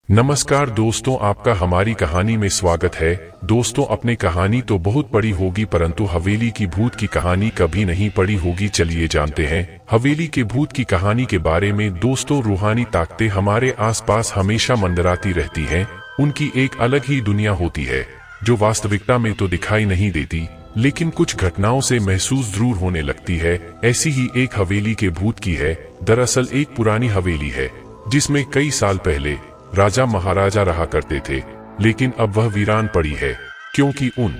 नमस्कार दोस्तों, आपका हमारी कहानी में स्वागत है। दोस्तों, अपने कहानी तो बहुत पढ़ी होगी परंतु हवेली की भूत की कहानी कभी नहीं पढ़ी होगी। चलिए जानते हैं हवेली के भूत की कहानी के बारे में। दोस्तों, रूहानी ताकतें हमारे आसपास हमेशा मंडराती रहती हैं। उनकी एक अलग ही दुनिया होती है जो वास्तविकता में तो दिखाई नहीं देती, लेकिन कुछ घटनाओं से महसूस जरूर होने लगती है। ऐसी ही एक हवेली के भूत की है। दरअसल एक पुरानी हवेली है जिसमें कई साल पहले राजा महाराजा रहा करते थे, लेकिन अब वह वीरान पड़ी है क्योंकि उन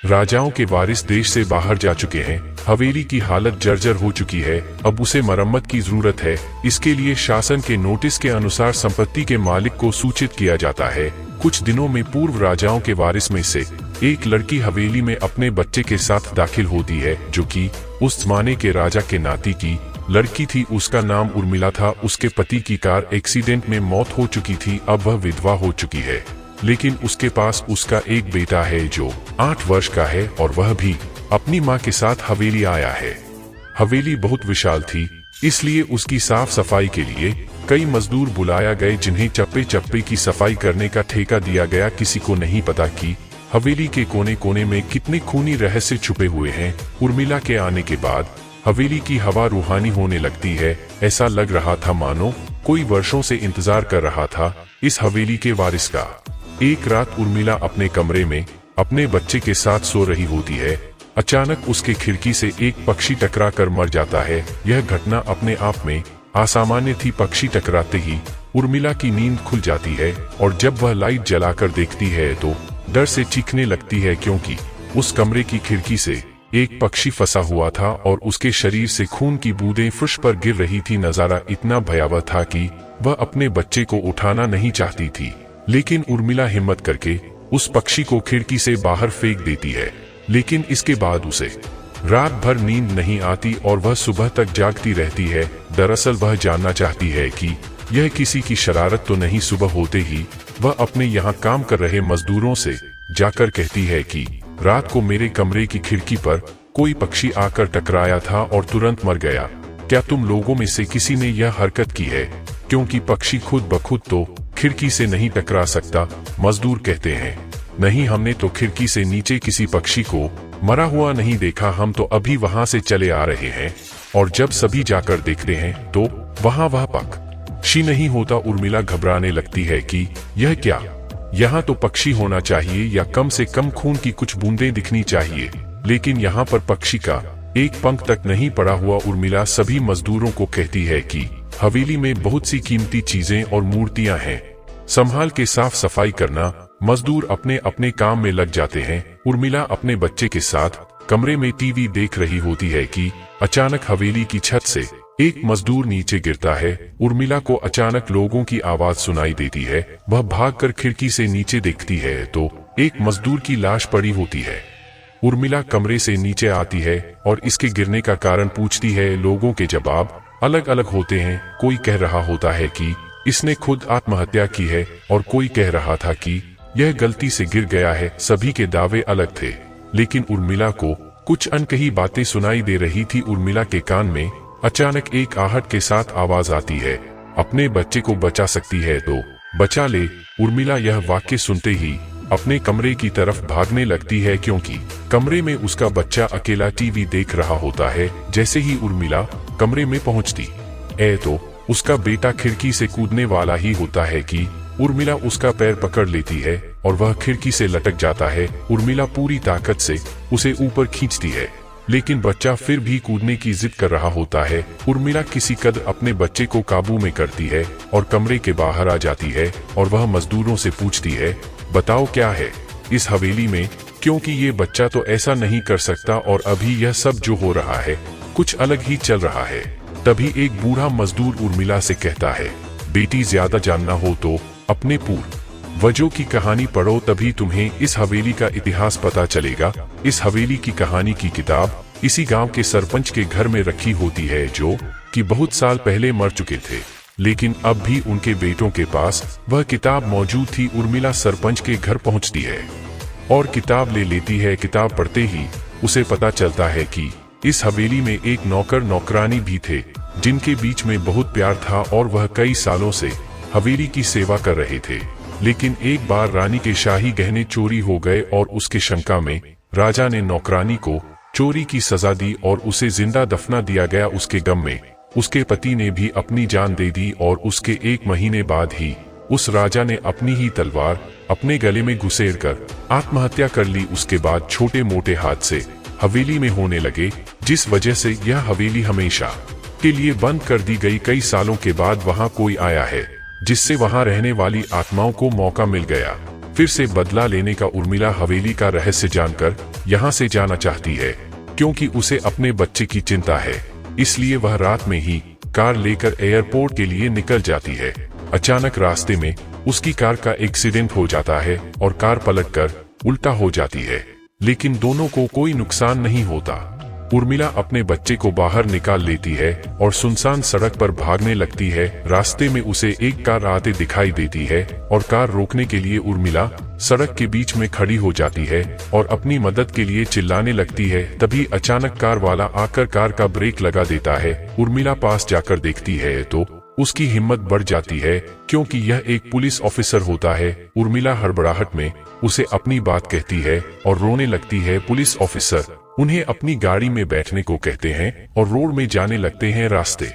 राजाओं के वारिस देश से बाहर जा चुके हैं। हवेली की हालत जर्जर हो चुकी है, अब उसे मरम्मत की जरूरत है। इसके लिए शासन के नोटिस के अनुसार संपत्ति के मालिक को सूचित किया जाता है। कुछ दिनों में पूर्व राजाओं के वारिस में से एक लड़की हवेली में अपने बच्चे के साथ दाखिल होती है, जो कि उस जमाने के राजा के नाती की लड़की थी। उसका नाम उर्मिला था। उसके पति की कार एक्सीडेंट में मौत हो चुकी थी। अब वह विधवा हो चुकी है, लेकिन उसके पास उसका एक बेटा है जो 8 वर्ष का है और वह भी अपनी माँ के साथ हवेली आया है। हवेली बहुत विशाल थी, इसलिए उसकी साफ सफाई के लिए कई मजदूर बुलाया गए जिन्हें चप्पे चप्पे की सफाई करने का ठेका दिया गया। किसी को नहीं पता कि हवेली के कोने कोने में कितने खूनी रहस्य छुपे हुए हैं। उर्मिला के आने के बाद हवेली की हवा रूहानी होने लगती है। ऐसा लग रहा था मानो कोई वर्षों से इंतजार कर रहा था इस हवेली के वारिस का। एक रात उर्मिला अपने कमरे में अपने बच्चे के साथ सो रही होती है। अचानक उसके खिड़की से एक पक्षी टकरा कर मर जाता है। यह घटना अपने आप में असामान्य थी। पक्षी टकराते ही उर्मिला की नींद खुल जाती है और जब वह लाइट जलाकर देखती है तो डर से चीखने लगती है, क्योंकि उस कमरे की खिड़की से एक पक्षी फंसा हुआ था और उसके शरीर से खून की बूंदें फर्श पर गिर रही थी। नजारा इतना भयावह था कि वह अपने बच्चे को उठाना नहीं चाहती थी, लेकिन उर्मिला हिम्मत करके उस पक्षी को खिड़की से बाहर फेंक देती है। लेकिन इसके बाद उसे रात भर नींद नहीं आती और वह सुबह तक जागती रहती है। दरअसल वह जानना चाहती है कि यह किसी की शरारत तो नहीं। सुबह होते ही वह अपने यहाँ काम कर रहे मजदूरों से जाकर कहती है कि रात को मेरे कमरे की खिड़की पर कोई पक्षी आकर टकराया था और तुरंत मर गया। क्या तुम लोगों में से किसी ने यह हरकत की है? क्योंकि पक्षी खुद ब खुद तो खिड़की से नहीं टकरा सकता। मजदूर कहते हैं, नहीं, हमने तो खिड़की से नीचे किसी पक्षी को मरा हुआ नहीं देखा। हम तो अभी वहां से चले आ रहे हैं और जब सभी जाकर देखते हैं तो वहां वह पक्षी नहीं होता। उर्मिला घबराने लगती है कि यह क्या, यहाँ तो पक्षी होना चाहिए या कम से कम खून की कुछ बूंदें दिखनी चाहिए, लेकिन यहाँ पर पक्षी का एक पंख तक नहीं पड़ा हुआ। उर्मिला सभी मजदूरों को कहती है कि हवेली में बहुत सी कीमती चीजें और मूर्तियां हैं, संभाल के साफ सफाई करना। मजदूर अपने अपने काम में लग जाते हैं। उर्मिला अपने बच्चे के साथ कमरे में टीवी देख रही होती है कि अचानक हवेली की छत से एक मजदूर नीचे गिरता है। उर्मिला को अचानक लोगों की आवाज सुनाई देती है। वह भागकर खिड़की से नीचे देखती है तो एक मजदूर की लाश पड़ी होती है। उर्मिला कमरे से नीचे आती है और इसके गिरने का कारण पूछती है। लोगों के जवाब अलग अलग होते हैं। कोई कह रहा होता है कि इसने खुद आत्महत्या की है और कोई कह रहा था कि यह गलती से गिर गया है। सभी के दावे अलग थे, लेकिन उर्मिला को कुछ अनकही बातें सुनाई दे रही थी। उर्मिला के कान में अचानक एक आहट के साथ आवाज आती है, अपने बच्चे को बचा सकती है तो बचा ले। उर्मिला यह वाक्य सुनते ही अपने कमरे की तरफ भागने लगती है, क्योंकि कमरे में उसका बच्चा अकेला टीवी देख रहा होता है। जैसे ही उर्मिला कमरे में पहुंचती है तो उसका बेटा खिड़की से कूदने वाला ही होता है कि उर्मिला उसका पैर पकड़ लेती है और वह खिड़की से लटक जाता है। उर्मिला पूरी ताकत से उसे ऊपर खींचती है, लेकिन बच्चा फिर भी कूदने की जिद कर रहा होता है। उर्मिला किसी कदर अपने बच्चे को काबू में करती है और कमरे के बाहर आ जाती है और वह मजदूरों से पूछती है, बताओ क्या है इस हवेली में, क्योंकि ये बच्चा तो ऐसा नहीं कर सकता और अभी यह सब जो हो रहा है कुछ अलग ही चल रहा है। तभी एक बूढ़ा मजदूर उर्मिला से कहता है, बेटी, ज्यादा जानना हो तो अपने पूर्वजों की कहानी पढ़ो, तभी तुम्हें इस हवेली का इतिहास पता चलेगा। इस हवेली की कहानी की किताब इसी गांव के सरपंच के घर में रखी होती है, जो कि बहुत साल पहले मर चुके थे, लेकिन अब भी उनके बेटों के पास वह किताब मौजूद थी। उर्मिला सरपंच के घर पहुंचती है और किताब ले लेती है। किताब पढ़ते ही उसे पता चलता है कि इस हवेली में एक नौकर नौकरानी भी थे, जिनके बीच में बहुत प्यार था और वह कई सालों से हवेली की सेवा कर रहे थे। लेकिन एक बार रानी के शाही गहने चोरी हो गए और उसके शंका में राजा ने नौकरानी को चोरी की सजा दी और उसे जिंदा दफना दिया गया। उसके गम में उसके पति ने भी अपनी जान दे दी और उसके 1 महीने बाद ही उस राजा ने अपनी ही तलवार अपने गले में घुसेड़कर आत्महत्या कर ली। उसके बाद छोटे मोटे हादसे हवेली में होने लगे, जिस वजह से यह हवेली हमेशा के लिए बंद कर दी गई। कई सालों के बाद वहां कोई आया है, जिससे वहां रहने वाली आत्माओं को मौका मिल गया फिर से बदला लेने का। उर्मिला हवेली का रहस्य जानकर यहां से जाना चाहती है, क्योंकि उसे अपने बच्चे की चिंता है। इसलिए वह रात में ही कार लेकर एयरपोर्ट के लिए निकल जाती है। अचानक रास्ते में उसकी कार का एक्सीडेंट हो जाता है और कार पलटकर उल्टा हो जाती है, लेकिन दोनों को कोई नुकसान नहीं होता। उर्मिला अपने बच्चे को बाहर निकाल लेती है और सुनसान सड़क पर भागने लगती है। रास्ते में उसे एक कार आते दिखाई देती है और कार रोकने के लिए उर्मिला सड़क के बीच में खड़ी हो जाती है और अपनी मदद के लिए चिल्लाने लगती है। तभी अचानक कार वाला आकर कार का ब्रेक लगा देता है। उर्मिला पास जाकर देखती है तो उसकी हिम्मत बढ़ जाती है, क्योंकि यह एक पुलिस ऑफिसर होता है। उर्मिला हड़बड़ाहट में उसे अपनी बात कहती है और रोने लगती है। पुलिस ऑफिसर उन्हें अपनी गाड़ी में बैठने को कहते हैं और रोड में जाने लगते हैं। रास्ते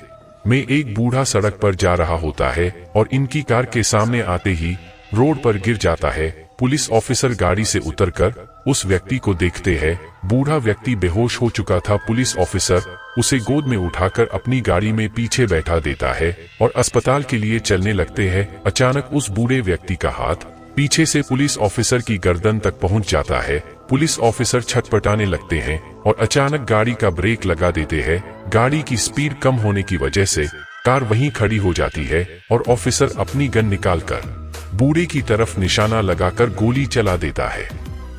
में एक बूढ़ा सड़क पर जा रहा होता है और इनकी कार के सामने आते ही रोड पर गिर जाता है। पुलिस ऑफिसर गाड़ी से उतरकर उस व्यक्ति को देखते हैं। बूढ़ा व्यक्ति बेहोश हो चुका था। पुलिस ऑफिसर उसे गोद में उठाकर अपनी गाड़ी में पीछे बैठा देता है और अस्पताल के लिए चलने लगते हैं। अचानक उस बूढ़े व्यक्ति का हाथ पीछे से पुलिस ऑफिसर की गर्दन तक पहुंच जाता है। पुलिस ऑफिसर छटपटाने लगते हैं और अचानक गाड़ी का ब्रेक लगा देते हैं। गाड़ी की स्पीड कम होने की वजह से कार वहीं खड़ी हो जाती है और ऑफिसर अपनी गन निकालकर बूढ़े की तरफ निशाना लगाकर गोली चला देता है।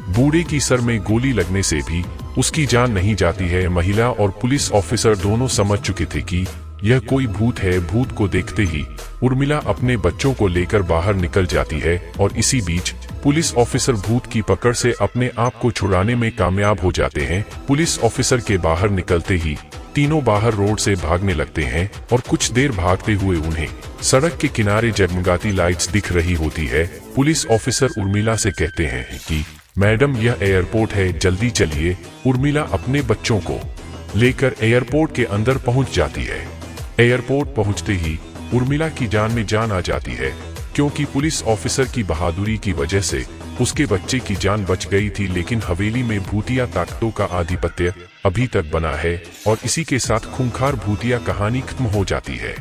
बूढ़े की सर में गोली लगने से भी उसकी जान नहीं जाती है। महिला और पुलिस ऑफिसर दोनों समझ चुके थे कि यह कोई भूत है। भूत को देखते ही उर्मिला अपने बच्चों को लेकर बाहर निकल जाती है और इसी बीच पुलिस ऑफिसर भूत की पकड़ से अपने आप को छुड़ाने में कामयाब हो जाते हैं। पुलिस ऑफिसर के बाहर निकलते ही तीनों बाहर रोड से भागने लगते हैं और कुछ देर भागते हुए उन्हें सड़क के किनारे जगमगाती लाइट्स दिख रही होती है। पुलिस ऑफिसर उर्मिला से कहते हैं कि मैडम, यह एयरपोर्ट है, जल्दी चलिए। उर्मिला अपने बच्चों को लेकर एयरपोर्ट के अंदर पहुंच जाती है। एयरपोर्ट पहुंचते ही उर्मिला की जान में जान आ जाती है, क्योंकि पुलिस ऑफिसर की बहादुरी की वजह से उसके बच्चे की जान बच गई थी। लेकिन हवेली में भूतिया ताकतों का आधिपत्य अभी तक बना है और इसी के साथ खूंखार भूतिया कहानी खत्म हो जाती है।